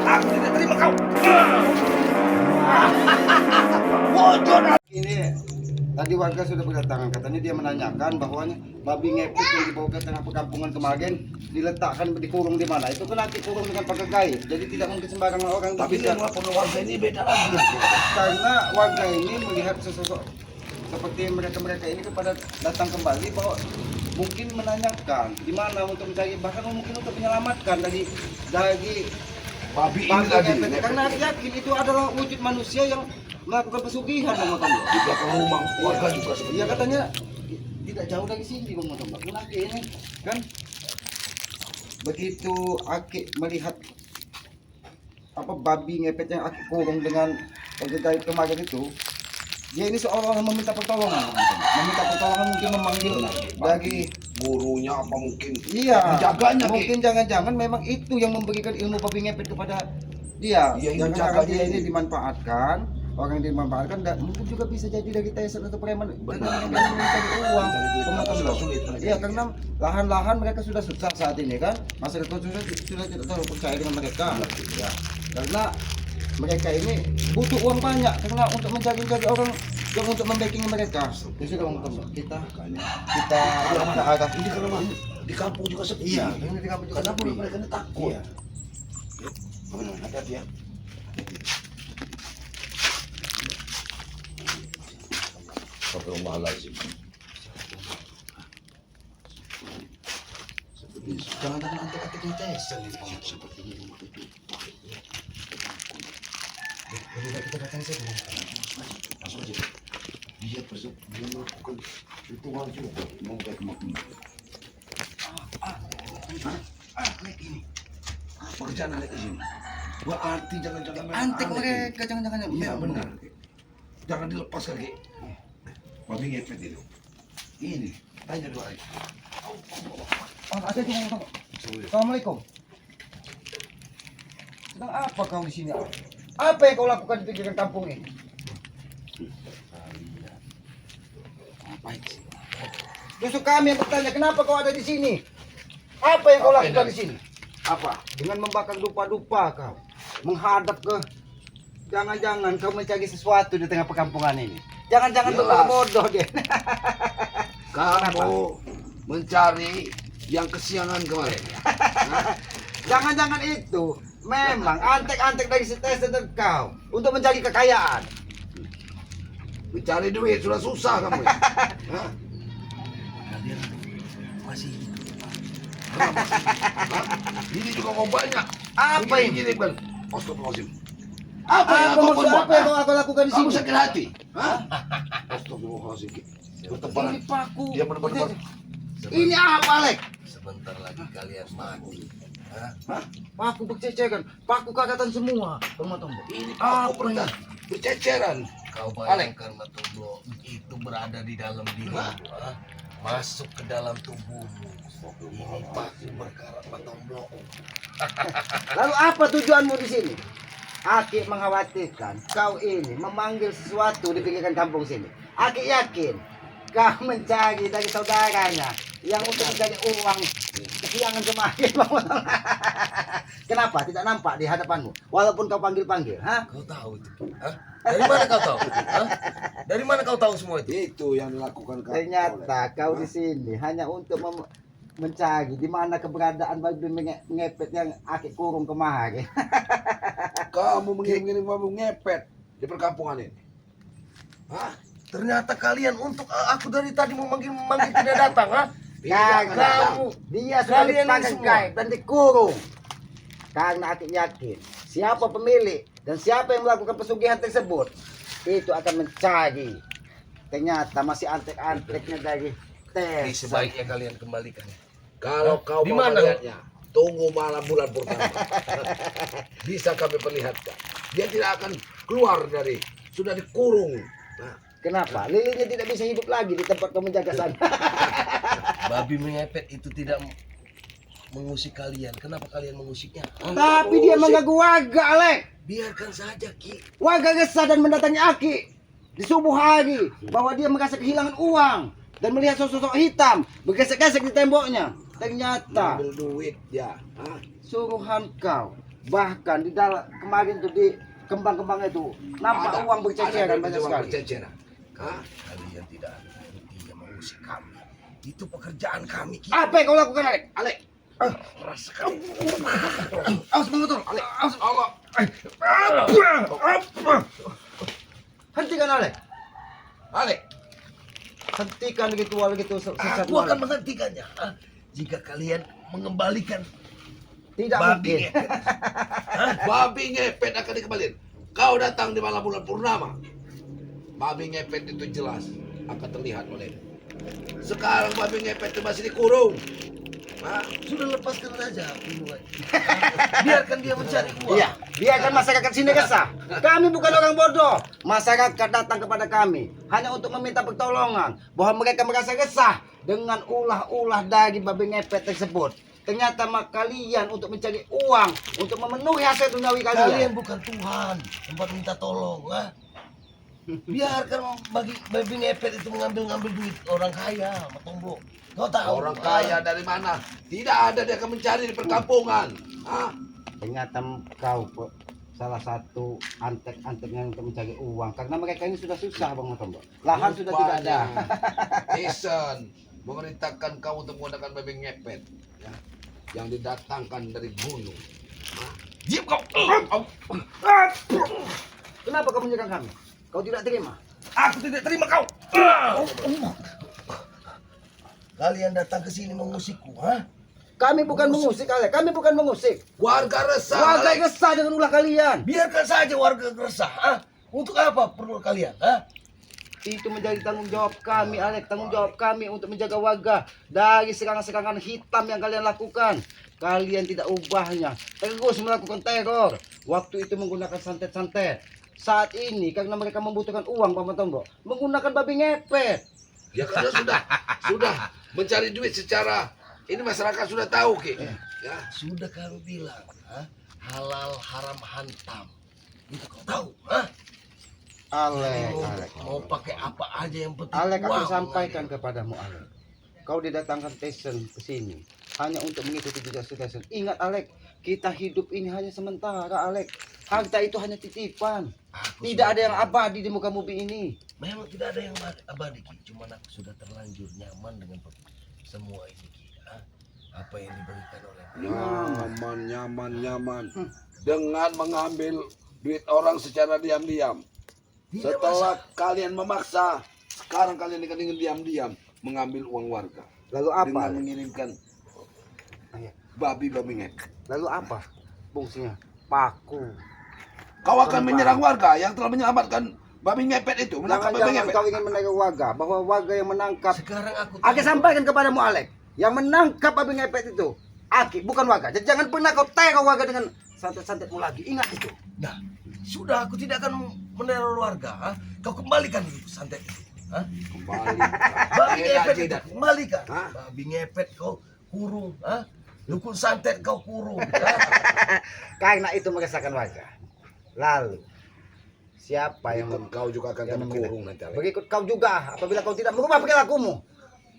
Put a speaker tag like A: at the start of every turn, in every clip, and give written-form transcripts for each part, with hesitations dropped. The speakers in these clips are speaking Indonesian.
A: Aku tidak terima kau. Wujud.
B: Ini tadi warga sudah berdatangan, katanya dia menanyakan bahwa babi ngepet yang dibawa ke tengah perkampungan kemarin diletakkan dikurung di mana. Itu kan nanti kurung dengan pagar gaib, jadi tidak mungkin sembarangan orang
A: Tapi
B: bisa.
A: yang lapor warga ini beda lagi.
B: Karena warga ini melihat sosok seperti mereka ini kepada datang kembali bahwa mungkin menanyakan di mana untuk mencari, bahkan mungkin untuk menyelamatkan dari
A: Babi ini lagi.
B: ngepet. Karena yakin itu adalah wujud manusia yang melakukan pesugihan, Bang Motombak.
A: Di belakang rumah warga juga seperti
B: Iya
A: itu.
B: katanya tidak jauh dari sini, Bang Motombak. Lagi ini kan begitu Aki melihat apa babi ngepet yang Aki kurung dengan gaib kemarin itu, dia ini seolah-olah meminta pertolongan, Bang Motombak. Meminta pertolongan, mungkin memanggil dari
A: gurunya apa mungkin.
B: iya,
A: Menjaganya, Ki.
B: mungkin jangan-jangan memang itu yang memberikan ilmu babi ngepet kepada dia.
A: Iya,
B: Jangan
A: menjaganya
B: dia ini
A: ini.
B: dimanfaatkan. Orang yang dimanfaatkan dan mungkin juga bisa jadi dari Tyson atau preman
A: Benar.
B: dengan mencari uang.
A: Mencari duit,
B: Bang
A: sudah
B: Motombak.
A: sulit mereka
B: Iya,
A: ini.
B: karena lahan-lahan mereka sudah susah saat ini kan. Masyarakat sudah tidak terlalu percaya dengan mereka. Ya. Karena mereka ini butuh uang banyak karena untuk mencari orang yang untuk membacking mereka. Ya sudah, Bang Motombak. Kita agak
A: Ini karena di kampung juga sepi.
B: iya, ini di kampung juga
A: Kenapa
B: sepi.
A: mereka ini takut?
B: Iya.
A: Benar, hati-hati ya. Astagfirullahaladzim. Seperti itu.
B: Jangan-jangan antek-anteknya Tyson ini.
A: Seperti itu.
B: Lebih baik kita datang saja.
A: Langsung aja. Dia melakukan ritual juga. Mau baik makmum.
B: Naik ini.
A: Pekerjaan anak di sini. Berarti jangan-jangan
B: Antek
A: aneh
B: mereka, jangan-jangan.
A: ini. Iya benar. Jangan dilepas lagi. Babi ngepet itu. Ini. Tanya dua lagi.
B: Ada di mana? Assalamualaikum. Sedang apa kau di sini? Apa yang kau lakukan di pinggiran kampung ini?
A: Ngapain sih?
B: Justru kami yang bertanya, kenapa kau ada di sini? Apa yang kau
A: Apa
B: lakukan
A: ini?
B: di sini? Apa? Dengan membakar dupa-dupa kau menghadap ke, jangan-jangan kau mencari sesuatu di tengah perkampungan ini. Jangan-jangan
A: Jelas.
B: berbuat bodoh dia.
A: Kamu mencari yang kesiangan kemarin.
B: Jangan-jangan itu memang antek-antek dari setes dan kau untuk mencari kekayaan.
A: Mencari duit sudah susah kamu. Ya? Hah?
C: Masih
A: Kenapa? Hah? Ini juga mau banyak.
B: Apa ini?
A: Gini, Bang. Astagfirullahaladzim.
B: Apa yang kau maksud? Apa yang kau lakukan di
A: Kamu
B: sini?
A: sakit hati? Hah? Astagfirullahaladzim. Bertebaran.
B: Ini paku.
A: Dia benar-benar.
B: Ini apa, Lek?
C: sebentar lagi kalian mati.
A: Hah?
B: Paku berceceran, paku kakatan semua. Tombak.
A: Ini
B: Apa
A: apa
B: ini?
A: berceceran.
C: Kau bayangkan Matomblo itu berada di dalam dirimu, ah? Masuk ke dalam tubuhmu. Ini pasti berkarat Matomblo.
B: Lalu apa tujuanmu di sini? Aki mengkhawatirkan kau ini memanggil sesuatu di pinggiran kampung sini. Aki yakin kau mencari dari saudaranya yang untuk mencari uang kesiangan kemarin. Kenapa tidak nampak di hadapanmu? Walaupun kau panggil-panggil, ha?
C: Kau tahu itu? Hah? Dari mana kau tahu? Hah? Dari mana kau tahu semua itu?
A: Itu yang dilakukan kamu.
B: Ternyata kau di sini hanya untuk mencari di mana keberadaan babi ngepet yang Aki kurung kemarin.
A: Kamu mengirim-ngirim babi ngepet di perkampungan ini. Hah?
C: Ternyata kalian untuk aku dari tadi memanggil tidak datang, ha?
A: Tidak
B: Kamu, dia sudah
C: Kalian ini
B: dipakai
C: semua.
B: gaib dan dikurung. Karena Aki yakin siapa pemilik dan siapa yang melakukan pesugihan tersebut itu akan mencari. Ternyata masih antek-anteknya dari
C: Jadi
B: tes.
C: sebaiknya kalian kembalikan.
A: Kalau
C: Hah?
A: kau
C: Di
A: mau
C: mana?
A: melihatnya, tunggu malam bulan purnama. Bisa kami perlihatkan. Dia tidak akan keluar dari, sudah dikurung. Nah,
B: Kenapa? Lilinnya tidak bisa hidup lagi di tempat kau menjaga sana.
C: Babi mengepet itu tidak mengusik kalian. Kenapa kalian mengusiknya?
B: Tapi dia mengganggu warga, Alek.
C: Biarkan saja, Ki.
B: Warga resah dan mendatangi Aki di subuh hari bahwa dia merasa kehilangan uang. dan melihat sosok hitam bergesek-gesek di temboknya. Ternyata
A: Ambil duit ya. Hah?
B: suruhan kau. Bahkan di dalam kemarin tuh di kembang-kembang itu nampak
A: Ada.
B: uang berceceran
A: Ada
B: banyak
A: uang
B: sekali.
A: berceceran. Hah?
C: Kalian tidak ada bukti yang mengusik kami. Itu pekerjaan kami, Ki.
B: Apa yang kau lakukan, Alek?
A: Alek.
C: Rasakan.
B: Awas mengutul, Alek. Awas.
A: Allah.
B: Hentikan, Alek.
A: Alek.
B: Hentikan ritual gitu sesat
C: Aku akan
B: malam.
C: menghentikannya. Jika kalian mengembalikan
B: Tidak
C: babi
B: mungkin.
C: ngepet.
A: Babi ngepet akan dikembalikan. Kau datang di malam bulan purnama. Babi ngepet itu jelas akan terlihat oleh. Sekarang babi ngepet itu masih dikurung. Hah?
C: Sudah lepaskan saja Pinuai. Biarkan dia mencari uang.
B: Iya, biarkan masyarakat sini resah. Kami bukan orang bodoh. Masyarakat datang kepada kami hanya untuk meminta pertolongan bahwa mereka merasa resah dengan ulah-ulah dari babi ngepet tersebut. Ternyata kalian untuk mencari uang untuk memenuhi hasil duniawi
C: Kalian
B: kalian.
C: bukan Tuhan tempat minta tolong. Biarkan bagi babi ngepet itu mengambil duit orang kaya, Matombo. Kau tahu
A: Orang kaya dari mana? Tidak ada dia akan mencari di perkampungan. Hah?
B: Ternyata kau salah satu antek-anteknya untuk mencari uang karena mereka ini sudah susah, Bang Matombo. Lahan sudah tidak ada.
A: Jason memerintahkan kau untuk menggunakan babi ngepet ya, yang didatangkan dari gunung. Hah?
C: Diam kau.
B: Kenapa kau menyerang kami? Kau tidak terima?
C: Aku tidak terima kau. Kalian datang ke sini mengusikku,
B: Kami bukan mengusik, Alek. Kami bukan mengusik.
A: Warga resah.
B: Warga
A: Alek.
B: resah dengan ulah kalian.
C: Biarkan saja warga resah, Untuk apa perlu kalian,
B: Itu menjadi tanggung jawab kami, Alek. Tanggung jawab kami untuk menjaga warga dari serangan-serangan hitam yang kalian lakukan. Kalian tidak ubahnya. Terus melakukan teror. Waktu itu menggunakan santet-santet. Saat ini karena mereka membutuhkan uang, Pak Matombo, menggunakan babi ngepet.
A: Ya karena sudah mencari duit secara ini masyarakat sudah tahu Ki. Ya.
C: Sudah kami bilang, halal haram hantam. Itu kau tahu,
B: Alek,
C: Mau,
B: Alek.
C: mau pakai apa aja yang penting
B: Alek, aku
C: uang.
B: sampaikan kepadamu, Alek. Kau didatangkan Tyson ke sini hanya untuk mengikuti jejak Tyson. Ingat, Alek, kita hidup ini hanya sementara, Alek. Harta itu hanya titipan.
C: Aku
B: Tidak
C: sudah-
B: ada yang abadi di muka bumi ini.
C: Memang tidak ada yang abadi, Ki. Cuma aku sudah terlanjur nyaman dengan semua ini, Ki. Apa yang diberikan oleh
A: Nyaman. Dengan mengambil duit orang secara diam-diam.
C: Tidak
A: Setelah kalian memaksa, sekarang kalian dengan diam-diam mengambil uang warga.
B: Lalu apa,
A: Dengan
B: Alek?
A: mengirimkan
B: Ayo.
A: babi ngepet.
B: Lalu apa fungsinya? Paku.
A: Kau akan
B: Sumpah.
A: menyerang warga yang telah menyelamatkan babi ngepet itu. Menangkap babi
B: Jangan-jangan
A: ngepet.
B: kau ingin menarik warga, bahwa warga yang menangkap.
C: Sekarang aku
B: Aki sampaikan kepadamu, Alek, yang menangkap babi ngepet itu Aki, bukan warga. Jadi jangan pernah kau teror warga dengan santet-santetmu lagi. Ingat itu.
C: Nah, sudah aku tidak akan meneror warga. Kau kembalikan dulu santet itu.
A: Kembali.
C: Babi ngepet itu
A: Tidak.
C: kembalikan.
A: Hah?
C: Babi ngepet kau kurung. Dukun santet kau kurung.
B: Karena itu meresahkan warga. Lalu siapa yang
A: Ikut kau juga akan
B: yang
A: kami
B: memilih?
A: kurung nanti. Alek.
B: Berikut kau juga. Apabila kau tidak merubah perilakumu,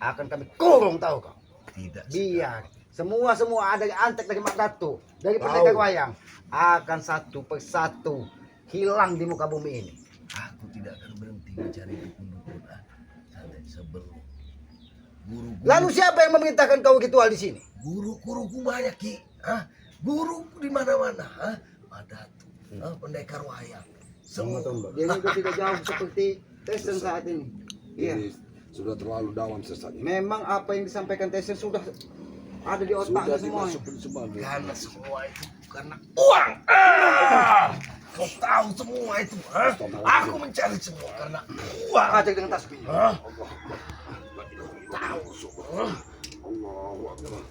B: akan kami kurung, tahu kau.
C: Tidak.
B: Biar semua ada yang antek dari Mak Datu, dari
A: Tahu.
B: pendekar wayang, akan satu persatu hilang di muka bumi ini.
C: Aku tidak akan berhenti mencari dukun-dukun. Santet sebelum guru-guru.
B: Lalu siapa yang memerintahkan kau ritual di sini?
C: Guru-guruku banyak, Ki. Guru di mana-mana. Madatu, pendekar wayang. Semua.
B: Dia juga tidak jauh seperti Tyson saat ini. Iya.
A: Ini sudah terlalu dalam sesatnya.
B: Memang apa yang disampaikan Tyson sudah ada di otaknya
A: Sudah
B: semua.
A: dimasukin semua.
C: Karena semua itu karena uang. Kau tahu semua itu. Aku mencari semua karena uang.
B: Ajak dengan tasbih.
C: Tahu semua.
A: Allahu Akbar.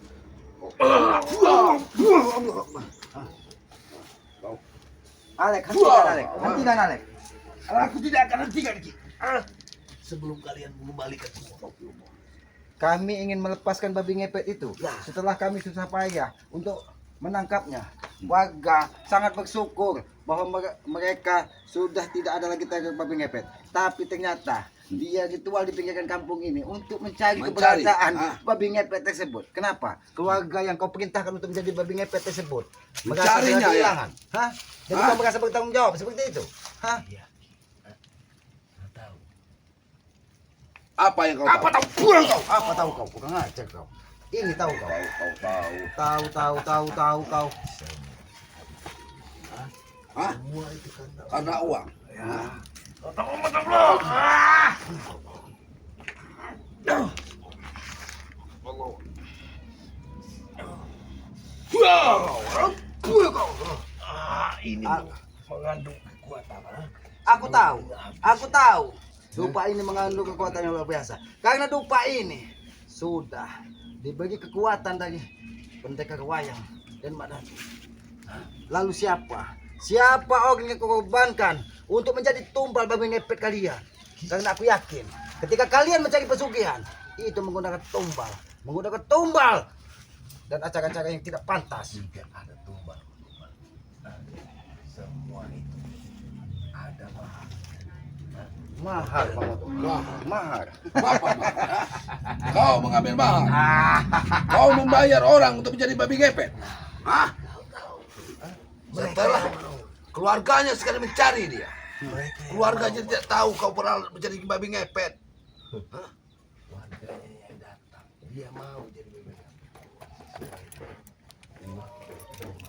B: Alek, hentikan Alek. Hentikan Alek.
C: Aku tidak akan hentikan, Ki. Sebelum kalian mengembalikan semua.
B: Kami ingin melepaskan babi ngepet itu.
C: Ya.
B: Setelah kami susah payah untuk menangkapnya. warga sangat bersyukur bahwa mereka sudah tidak ada lagi tagih babi ngepet. Tapi ternyata dia ritual di pinggiran kampung ini untuk mencari keberadaan babi ngepet tersebut. Kenapa? Keluarga yang kau perintahkan untuk menjadi babi ngepet tersebut
A: Mencarinya, ya?
B: kehilangan. Hah? Jadi kau merasa bertanggung jawab seperti itu? Hah?
C: Iya. Nggak tahu.
A: Apa yang kau
B: Apa
A: tahu?
B: tahu? Pulang kau. Apa tahu kau? Kurang ajar kau. Ini tahu kau. Tahu kau.
A: Hah?
C: Semua itu
A: Karena uang.
C: Ini mengandung kekuatan.
B: Aku tahu. Dupa ini mengandung kekuatan yang luar biasa. Karena dupa ini sudah dibagi kekuatan dari pendekar wayang dan Mak Datu. Lalu siapa? Siapa orang yang kau korbankan untuk menjadi tumbal babi ngepet kalian? Karena aku yakin ketika kalian mencari pesugihan itu menggunakan tumbal dan acara-acara yang tidak pantas.
C: Tidak ada tumbal. Semua itu ada
B: Mahar, mahar.
A: Apa? Kau mengambil mahar. Kau membayar orang untuk menjadi babi ngepet. Hah? Setelah keluarganya sekali mencari dia. Keluarganya tidak tahu kau pernah menjadi babi ngepet.
C: warganya yang datang. Dia mau jadi berbeda.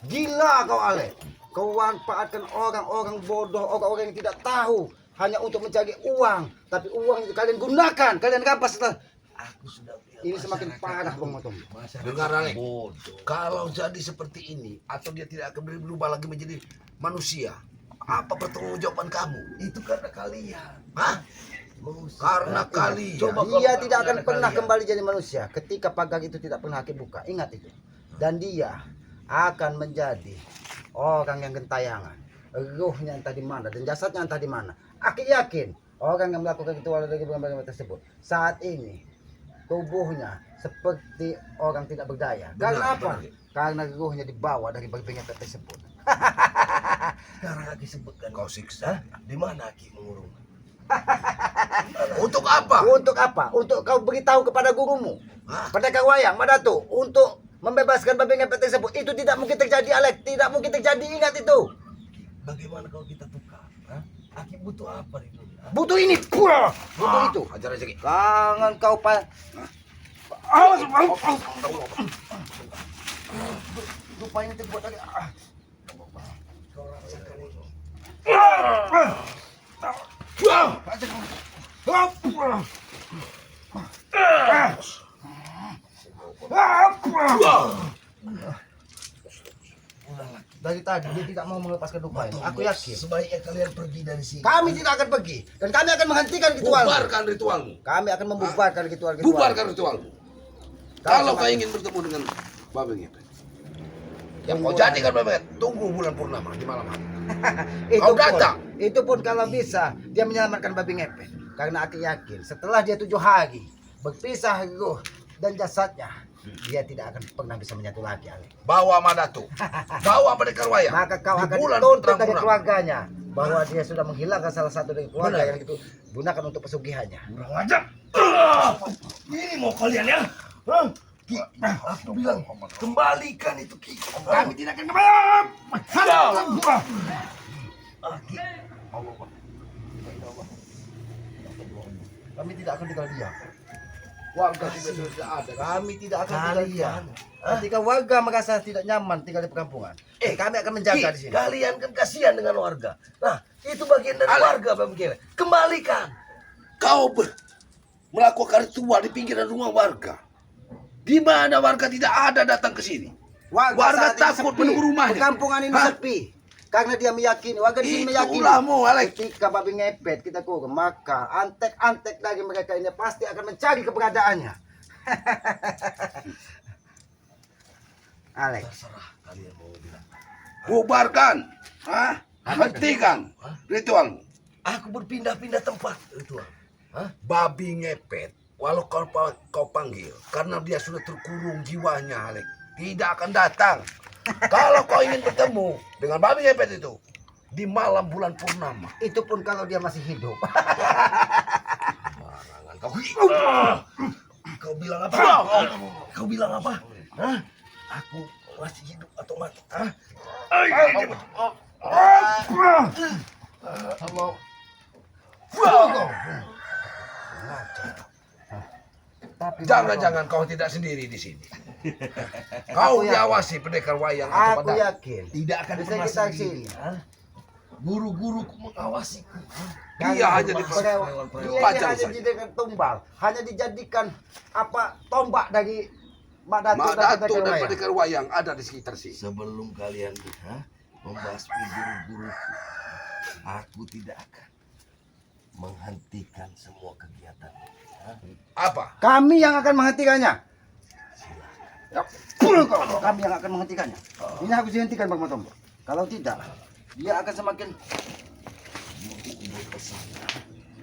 B: Gila kau Ale. Kau manfaatkan orang-orang bodoh, orang-orang yang tidak tahu hanya untuk mencari uang. Tapi uang itu kalian gunakan, kalian rampas setelah.
C: Aku sudah bilang
B: Ini semakin
C: masyarakat
B: parah
C: itu
B: Bang Matom.
C: masyarakat
A: Dengar, Alek.
C: bodoh.
A: Kalau jadi seperti ini atau dia tidak akan berubah lagi menjadi manusia, apa pertanggungjawaban kamu?
C: Itu karena kalian.
A: Hah? Karena kalian.
C: Coba
B: Dia
C: kalau
B: tidak akan
C: ada
B: pernah
C: kalian.
B: kembali jadi manusia ketika pagar itu tidak pernah Aki buka. Ingat itu. Dan dia akan menjadi orang yang gentayangan. Ruhnya entah di mana dan jasadnya entah di mana. Aki yakin orang yang melakukan ritual dari babi tersebut saat ini tubuhnya seperti orang tidak berdaya. Karena
A: Benar,
B: apa?
A: benar.
B: Karena ruhnya dibawa dari babi ngepet tersebut.
C: Sekarang Aki sebutkan.
A: Kau siksa.
C: Di mana Aki mengurung?
A: Untuk apa?
B: Untuk apa? Untuk kau beritahu kepada gurumu, pendekar wayang Mak Datu, untuk membebaskan babi ngepet tersebut. Itu tidak mungkin terjadi, Alek. Tidak mungkin terjadi. Ingat itu.
C: Bagaimana kalau kita tukar? Hah? Aki butuh apa itu?
B: Butuh ini. Butuh itu.
A: Ajar aja. Ki.
B: Jangan kau lupa ini terbuat lagi.
C: Kau rasakan itu.
B: Dari tadi dia tidak mau melepaskan dupa ini. Aku yakin.
C: Sebaiknya kalian pergi dari sini.
B: Kami tidak akan pergi dan kami akan menghentikan ritual.
A: Bubarkan ritualmu.
B: Kami akan membubarkan ritual.
A: Bubarkan ritualmu. Kalau kau
B: sangat-
A: ingin bertemu dengan babi ngepet, yang kau jadikan babi ngepet, tunggu bulan purnama di malam hari. Kau datang.
B: Itu pun kalau bisa dia menyelamatkan babi ngepet. Karena aku yakin setelah dia 7 hari berpisah ruh dan jasadnya, dia tidak akan pernah bisa menyatu lagi, Ale.
A: Bawa Mak Datu. Bawa pendekar wayang.
B: Maka kau
A: Di
B: akan
A: bulan
B: dituntut
A: terang
B: dari
A: bulan.
B: keluarganya bahwa dia sudah menghilangkan salah satu dari keluarga
A: Benar.
B: yang itu gunakan untuk pesugihannya.
C: Kurang ajar. Ini mau kalian ya? Hah? Ki, aku bilang kembalikan itu Ki.
B: Kami tidak akan kembali.
C: Ki.
B: Kami tidak akan tinggal diam.
A: Warga tidak ada.
B: Kami tidak akan tinggal diam.
C: Kalian.
B: Ketika warga merasa tidak nyaman tinggal di perkampungan, kami akan menjaga di
C: Ki,
B: sini.
C: kalian kan kasihan dengan warga. Nah, itu bagian dari
A: Ale.
C: warga bagaimana? Kembalikan.
A: Kau melakukan ritual di pinggiran rumah warga. Di mana warga tidak ada datang ke sini. Warga
B: saat ini
A: takut
B: sepi.
A: menunggu rumahnya.
B: Perkampungan ini
A: Hah?
B: sepi. Karena dia meyakini, warga di sini meyakini.
A: Ulahmu, Alek.
B: Ketika babi ngepet kita kurung, maka antek-antek dari mereka ini pasti akan mencari keberadaannya. Alex,
C: Terserah kalian mau bilang.
A: Bubarkan. Hah? Hentikan ritualmu.
C: Aku berpindah-pindah tempat ritual.
A: Babi ngepet. Walau kau panggil, karena dia sudah terkurung jiwanya, Alek, tidak akan datang. Kalau kau ingin bertemu dengan babi ngepet itu di malam bulan purnama.
B: Itu pun kalau dia masih hidup.
A: Barangan kau. Kau bilang apa? Kau bilang apa? Hah? Aku masih hidup atau mati? Hah?
B: Allah. Tapi
A: Jangan-jangan kau tidak sendiri di sini. Kau
B: Aku yakin.
A: diawasi pendekar wayang atau
B: aku
A: pedang.
B: yakin
C: Tidak akan
B: bisa
C: pernah
B: kita
C: sendiri.
B: sini.
C: Guru-guruku mengawasiku.
A: Dia hanya
B: Dia
A: dipajang
B: hanya
A: saja.
B: dijadikan tumbal, hanya dijadikan apa tombak dari Mak Datuk
A: Mak
B: dan
A: Datuk
B: pendekar
A: dan
B: wayang.
A: pendekar wayang ada di sekitar sini.
C: Sebelum kalian membasmi guru-guruku, aku tidak akan menghentikan semua kegiatan.
A: Apa?
B: Kami yang akan menghentikannya. Ya, kami yang akan menghentikannya. Ini harus dihentikan Bang Matombo. Kalau tidak, dia akan semakin
C: Berpesan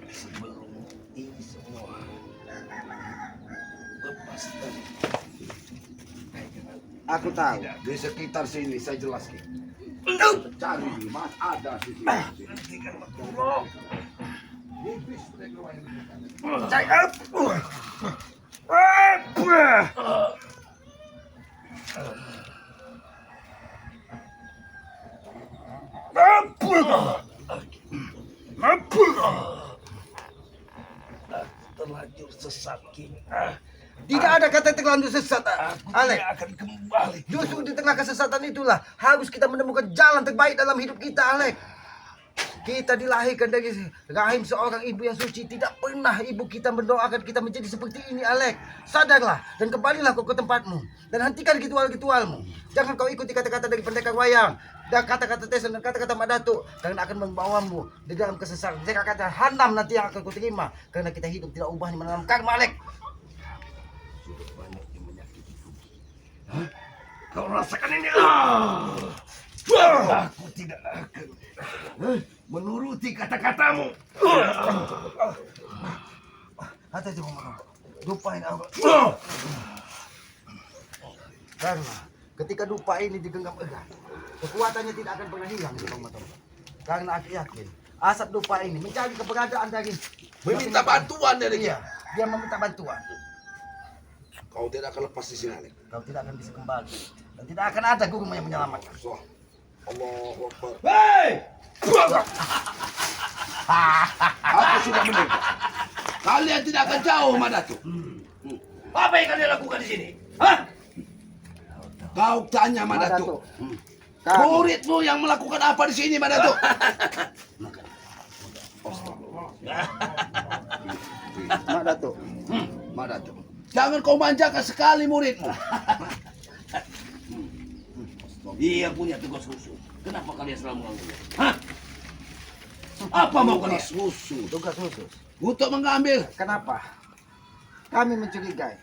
C: sebelum ini semua lepas dari
B: aku tahu.
A: Di sekitar sini saya jelaskan. Cari di mana ada di sini. Iblis pendekar wayang.
C: terlanjur sesat kini.
B: Tidak ada kata terlanjur sesat,
C: Aku
B: Alek.
C: tidak akan kembali.
B: Justru di tengah kesesatan itulah harus kita menemukan jalan terbaik dalam hidup kita, Alek. Kita dilahirkan dari rahim seorang ibu yang suci. Tidak pernah ibu kita mendoakan kita menjadi seperti ini, Alek. Sadarlah dan kembalilah kau ke tempatmu. Dan hentikan ritual-ritualmu. Jangan kau ikuti kata-kata dari pendekar wayang. Dan kata-kata Tesan dan kata-kata Mak Datuk. Karena akan membawamu di dalam kesesatan. Jika kata hanam nanti yang akan kau terima. Karena kita hidup tidak ubah menanam karma, Alek.
C: Sudah banyak yang menyakitiku. Kau rasakan ini. Aku tidak akan menuruti kata-katamu.
B: Hati-hati, Bang Matombo. Lupain aku. Karena ketika dupa ini digenggam erat, kekuatannya tidak akan pernah hilang, Bang Matombo. Karena aku yakin asap dupa ini mencari keberadaan dari
A: Meminta bantuan dari
B: Iya,
A: dia.
B: dia meminta bantuan.
A: Kau tidak akan lepas di sini, Alek.
B: Kau tidak akan bisa kembali dan tidak akan ada guru yang menyelamatkan.
A: So, Allahu Akbar.
C: Hei!
A: Aku sudah mendengar. Kalian tidak akan jauh, Mak Datuk.
C: Apa yang kalian lakukan di sini? Hah?
A: Kau tanya Mak Datuk. Muridmu yang melakukan apa di sini, Mak Datuk?
B: Mak Datuk.
A: Mak Datuk. Jangan kau manjakan sekali muridmu.
C: Dia punya tugas khusus. Kenapa kalian selalu mengganggunya? Hah? Apa mau kalian?
A: Susu.
B: Tugas khusus.
A: Untuk mengambil.
B: Kenapa? Kami mencurigai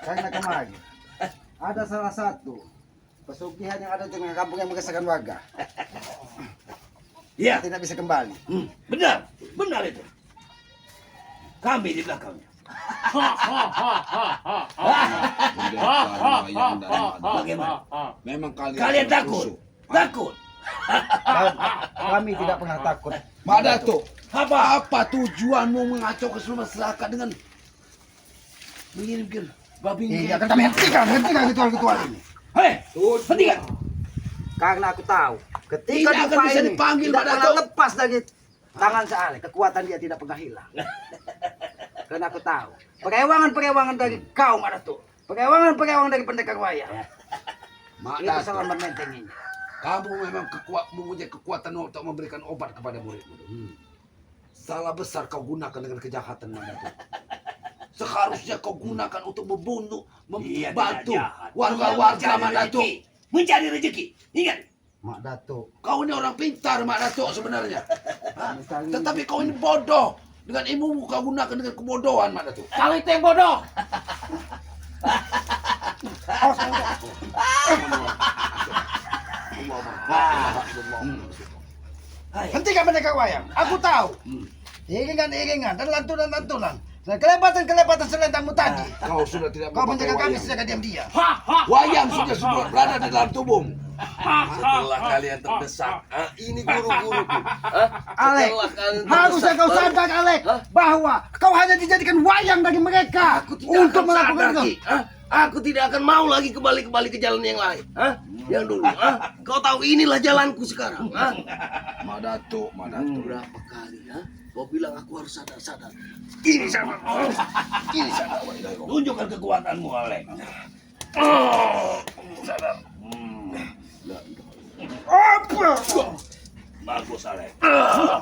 B: karena kemarin ada salah satu pesugihan yang ada di tengah kampung yang mengesahkan warga.
C: Iya,
B: Tidak bisa kembali.
C: benar. Benar itu. Kami di belakangnya. Bagaimana?
A: Memang
C: Kalian takut? Takut?
B: Kami tidak pernah takut.
A: Mak Datuk, apa tujuanmu mengacau keseluruhan masyarakat dengan mengirimkan babi
B: Iya, akan kami hentikan ritual-ritual ini.
C: Hei, hentikan.
B: Karena aku tahu ketika
A: Tidak akan
B: dupa
A: bisa
B: ini
A: dipanggil,
B: tidak
A: Pak
B: pernah
A: Datuk.
B: lepas dari tangan seale, kekuatan dia tidak pernah hilang. Karena aku tahu perewangan dari kau, Mak Datuk, perewangan dari pendekar wayang,
A: Mak
B: itu
A: Datuk,
B: salah membentenginya.
A: kamu memang mempunyai kekuatan untuk memberikan obat kepada muridmu. Salah besar kau gunakan dengan kejahatan, Mak Datuk. Seharusnya kau gunakan untuk membunuh, membantu warga-warga, Mak Datuk.
C: Mencari rezeki. Ingat.
B: Mak Datuk,
A: Kau ini orang pintar, Mak Datuk sebenarnya. Hah?
B: Misalnya-
A: Tetapi kau ini bodoh. Dengan ilmu kau gunakan dengan kebodohan, Mak Datuk.
C: Kau itu yang bodoh.
B: hentikan pendekar wayang. Aku tahu iringan-iringan dan lantunan-lantunan dan kelebatan-kelebatan selendangmu tadi.
A: Kau sudah tidak
B: Kau
A: memakai
B: menjaga kami
A: wayang.
B: secara diam-diam.
A: Wayang sudah berada di dalam tubuhmu.
C: Setelah kalian terdesak, ini guru-guruku.
B: Alek,
C: Setelah kalian
B: harusnya
C: terdesak,
B: kau sadar Alek bahwa kau hanya dijadikan wayang dari mereka
C: Aku tidak
B: untuk
C: akan
B: melakukan
C: sadar,
B: itu.
C: Ki. Aku tidak akan mau lagi kembali ke jalan yang lain. Yang dulu. Kau tahu inilah jalanku sekarang.
A: Madatu.
C: Berapa kali kau bilang aku harus sadar. Ini sadar. Ini sadar. Tunjukkan kekuatanmu, Alek. Sadar.
B: Apa?
C: Bagus, Alek.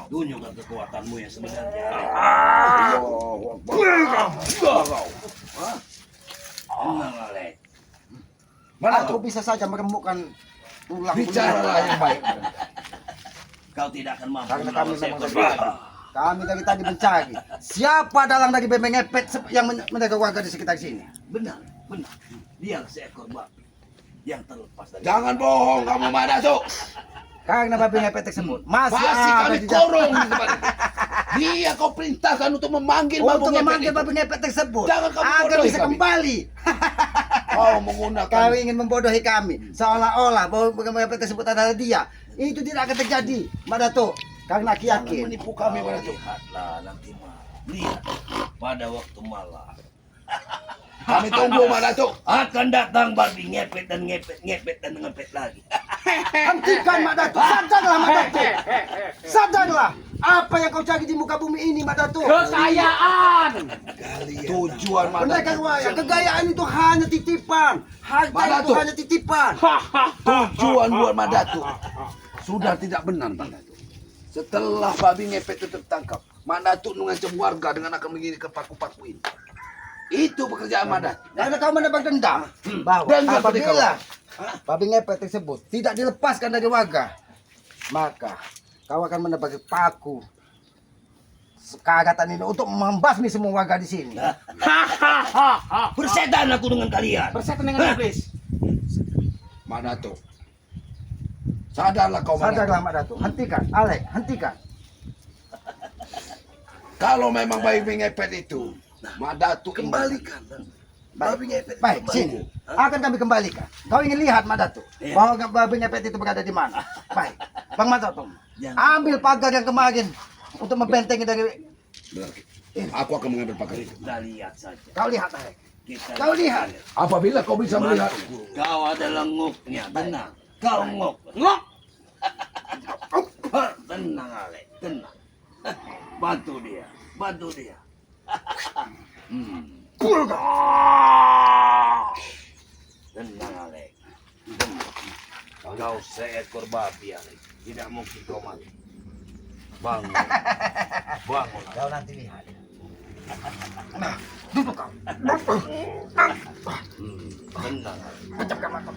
C: Tunjukkan kekuatanmu yang sebenarnya, Alek.
B: Aku bisa saja meremukkan tulang.
A: Bicaralah yang baik.
C: Kau tidak akan mampu
B: Karena kami
C: melawan
B: memang
C: seekor
B: dari
C: babi.
B: kami dari tadi mencari siapa dalang dari bebek ngepet yang menjaga warga di sekitar sini.
C: Benar. Dia seekor babi yang terlepas dari.
A: Jangan bohong kamu Madatu.
B: Karena babi ngepet tersebut masih
A: Masih
B: ada
A: kami
B: di
A: korong di tempat ini. Dia kau perintahkan untuk memanggil babi
B: untuk
A: ngepet
B: memanggil
A: itu.
B: babi ngepet tersebut
A: Jangan kamu
B: agar
A: bodohi
B: bisa
A: kami.
B: kembali.
A: Kau menggunakan
B: Kau ingin membodohi kami seolah-olah bahwa babi ngepet tersebut adalah dia. Itu tidak akan terjadi, Madato. Karena aku
A: Jangan
B: yakin.
A: menipu kami
C: Kau
A: Madatu.
C: lihatlah nanti malam. Lihat pada waktu malam
A: Kami tunggu Madatu.
C: akan datang babi ngepet dan ngepet lagi.
B: Hentikan Madato. Sadarlah Madato. Sadarlah. Apa yang kau cari di muka bumi ini Madato?
D: Kekayaan.
A: Tujuan
B: Pendekar
A: Madatu.
B: wayang, kekayaan itu hanya titipan. Harta itu
A: Madato.
B: hanya titipan.
A: Tujuan buat Madatu sudah tidak benar Madatu. Setelah babi ngepet itu tertangkap, Madatu mengancam warga dengan akan mengirimkan paku-paku ini. Itu pekerjaan Madatu.
B: Karena kau menebak dendam bahwa
A: Dendam
B: apabila babi ngepet tersebut tidak dilepaskan dari warga, maka kau akan menebak paku kegagatan ini untuk membasmi semua warga di sini.
C: Bersetan aku dengan kalian.
D: Bersetan dengan iblis.
A: Madatu. Sadarlah kau Madatu.
B: Sadarlah Madato. Hentikan, Alek, hentikan.
A: Kalau memang babi ngepet itu, Madatu
C: Kembalikan. Babi ngepet.
B: Baik, sini. Akan kami kembalikan. Kau ingin lihat Madato
C: Iya.
B: bahwa babi ngepet itu berada di mana? Baik, Bang Madato.
C: Jangan.
B: Ambil pagar yang kemarin untuk membentengi dari.
A: Benar. Aku akan mengambil pagar itu.
C: Kita lihat saja.
B: Kau lihat, Alek.
C: Kita
B: Kau lihat.
A: Apabila kau bisa melihat,
C: Kau adalah ngoknya, tenang. Kau ngok.
D: Ngok.
C: Tenang, Alek, tenang. Bantu dia. Tenang, Alek. Tenang. Kau seekor babi, Alek. Tidak mungkin kau mati. Bangun.
B: Kau nanti lihat.
C: Tenang, Alek.
B: Pecahkan mata.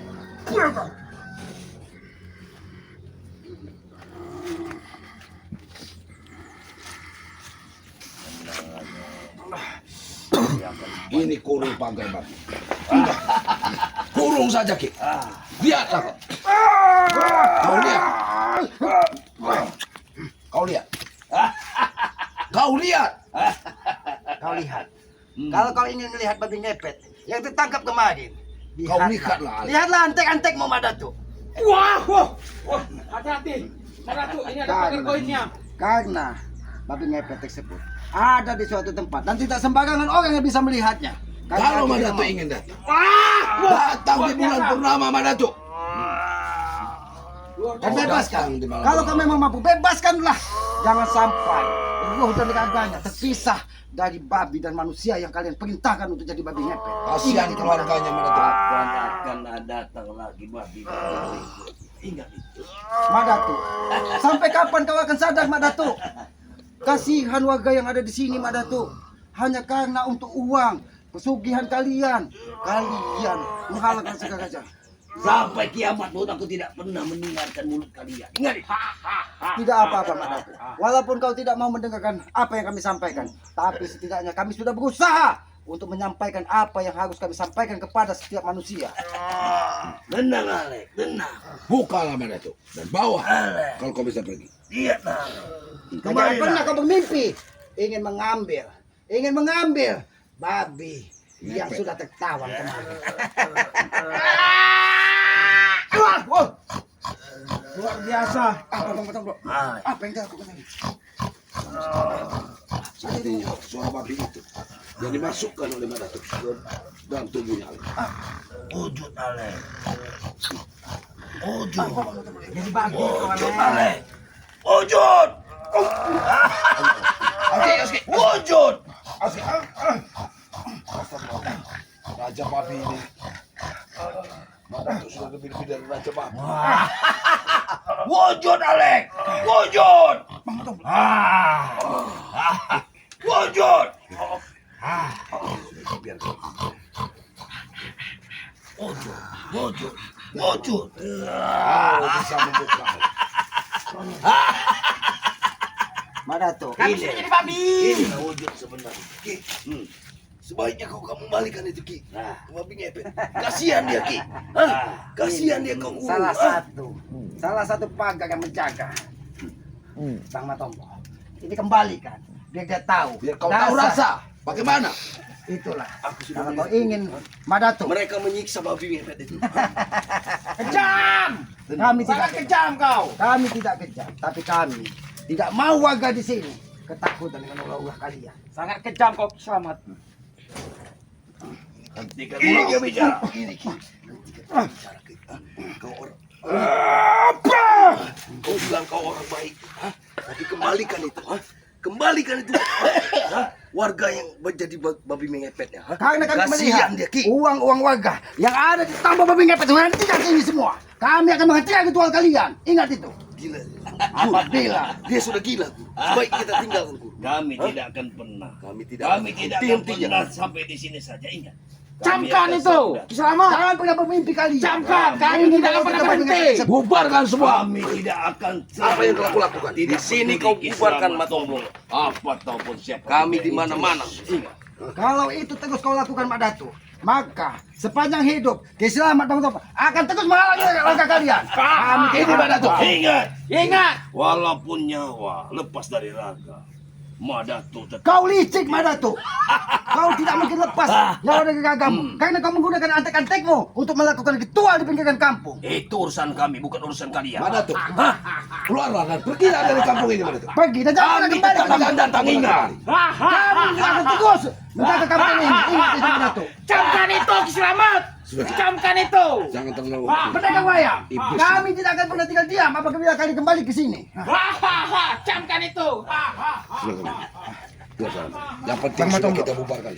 A: ini kurung pagar babi. Kurung saja Ki. Lihatlah kau. Kau lihat. Kau lihat. Kau lihat.
B: Kau lihat. Kalau kau ingin melihat babi ngepet yang tertangkap kemarin,
A: Kau lihatlah.
B: Lihatlah antek-antekmu Madato.
D: Wah. Hati-hati. Ratu, ini ada pagar koinnya.
B: Karena babi ngepet tersebut ada di suatu tempat dan tidak sembarangan orang yang bisa melihatnya. Karena
A: Kalau
B: aku tidak
A: Madatu
B: mau.
A: ingin datang, datang di bulan purnama Madatu.
B: Dan
A: Kau
B: bebaskan.
A: datang di malam
B: Kalau kau
A: purnama.
B: memang mampu, bebaskanlah. Jangan sampai ruh dan raganya terpisah dari babi dan manusia yang kalian perintahkan untuk jadi babi ngepet.
A: Kasihan
B: Ingat itu,
A: keluarganya Madatu.
C: Akan datang lagi babi berikutnya. Ingat itu.
B: Madato. Sampai kapan kau akan sadar Madato? Kasihan warga yang ada di sini Madato. Hanya karena untuk uang, pesugihan kalian menghalalkan segala macam.
C: Sampai kiamat pun aku tidak pernah mendengarkan mulut kalian. Ingat itu.
B: Tidak apa-apa Madato. Walaupun kau tidak mau mendengarkan apa yang kami sampaikan, tapi setidaknya kami sudah berusaha untuk menyampaikan apa yang harus kami sampaikan kepada setiap manusia.
C: Tenang, Alek, tenang.
A: Bukalah Madatu dan bawa kalau kau bisa pergi.
C: Lihatlah.
B: Jangan pernah kau bermimpi ingin mengambil babi yang
A: Ngepet.
B: sudah tertawan kemarin.
D: biasa.
B: Apa Bang Matong Bro? Apa yang dilakukan tadi?
A: Sepertinya suara babi itu yang dimasukkan oleh Madatuk ke dalam tubuhnya.
C: Wujud Alek. Wujud.
B: Jadi babi kau
C: Wujud
B: Alek.
C: Alek. Wujud.
A: Oke.
C: Wujud.
A: Raja babi ini. Madatuk sudah lebih dari raja babi.
C: Wujud Alek. Wujud. Wujud.
A: Biar kau.
C: Wujud. Wujud.
A: Bisa membuka.
B: Madatuk.
D: Kami sudah jadi babi.
C: Inilah wujud sebenarnya. Ki. Sebaiknya kau kembalikan itu Ki. Babi ngepet. Kasihan dia Ki. Kasihan dia kau.
B: Salah satu pagar yang menjaga Bang Matombo. Ini kembalikan biar dia tahu.
A: Biar kau tahu rasa. Bagaimana?
B: Itulah. Kalau kau ingin Madatuk,
C: Mereka menyiksa babi ngepet itu.
D: Kejam.
B: kami
D: Sangat
B: tidak
D: kejam kau.
B: kami tidak kejam, tapi kami tidak mau warga di sini ketakutan dengan ulah-ulah kalian.
D: Sangat kejam kau selamat.
C: Hentikan dulu dia bicara. Ini Ki. Bicara Ki. Kau orang. Kau bilang kau orang baik. Tapi kembalikan itu. Kembalikan itu. Warga yang menjadi babi mengepetnya.
B: Karena kami
C: Kasihan
B: melihat
C: dia Ki.
B: uang-uang warga yang ada di tambah babi ngepet menghentikan ini semua. Kami akan menghentikan ritual kalian. Ingat itu.
C: Gila.
B: Apabila
C: Dia sudah gila. Baik kita tinggalkan Guru.
E: Kami tidak akan pernah.
C: Kami tidak
E: Kami tidak akan
C: henti-hentinya.
E: pernah sampai di sini saja. Ingat.
D: Camkan itu. Selamat.
B: jangan pernah bermimpi kalian.
D: Camkan. Kami tidak akan pernah berhenti.
A: Bubarkan semua.
E: Kami tidak akan
A: Apa yang telah kulakukan?
C: Di sini kau bubarkan Matombo.
E: Apa ataupun siapa.
C: Kami di mana-mana.
E: Ingat.
B: Kalau itu terus kau lakukan Mak Datu, maka sepanjang hidup Kiselamat Bang Matombo akan terus menghalangi langkah kalian. Kami
A: Ini
B: tidak
A: Madatuk.
E: Ingat.
D: Ingat.
E: Walaupun nyawa lepas dari raga, Madatu tetap.
B: Kau licik Madatu. Kau tidak mungkin lepas nyawa dari gagamu karena kau menggunakan antek-antekmu untuk melakukan ritual di pinggiran kampung.
E: Itu urusan kami, bukan urusan kalian.
A: Madatuk. Keluarlah dan pergilah dari kampung ini Madatuk.
B: Pergi dan jangan pernah
E: Kami
B: kembali.
E: tetap akan datang. Ingat.
B: Kami akan terus menjaga kampung ini. Ingat itu Madatu.
D: Camkan itu Selamat. Camkan itu.
A: Jangan terlalu.
B: Pedagang wayang,
A: Iblis.
B: kami tidak akan pernah tinggal diam apabila kalian kembali ke sini.
D: Camkan itu.
A: Yang penting sudah kita bubarkan.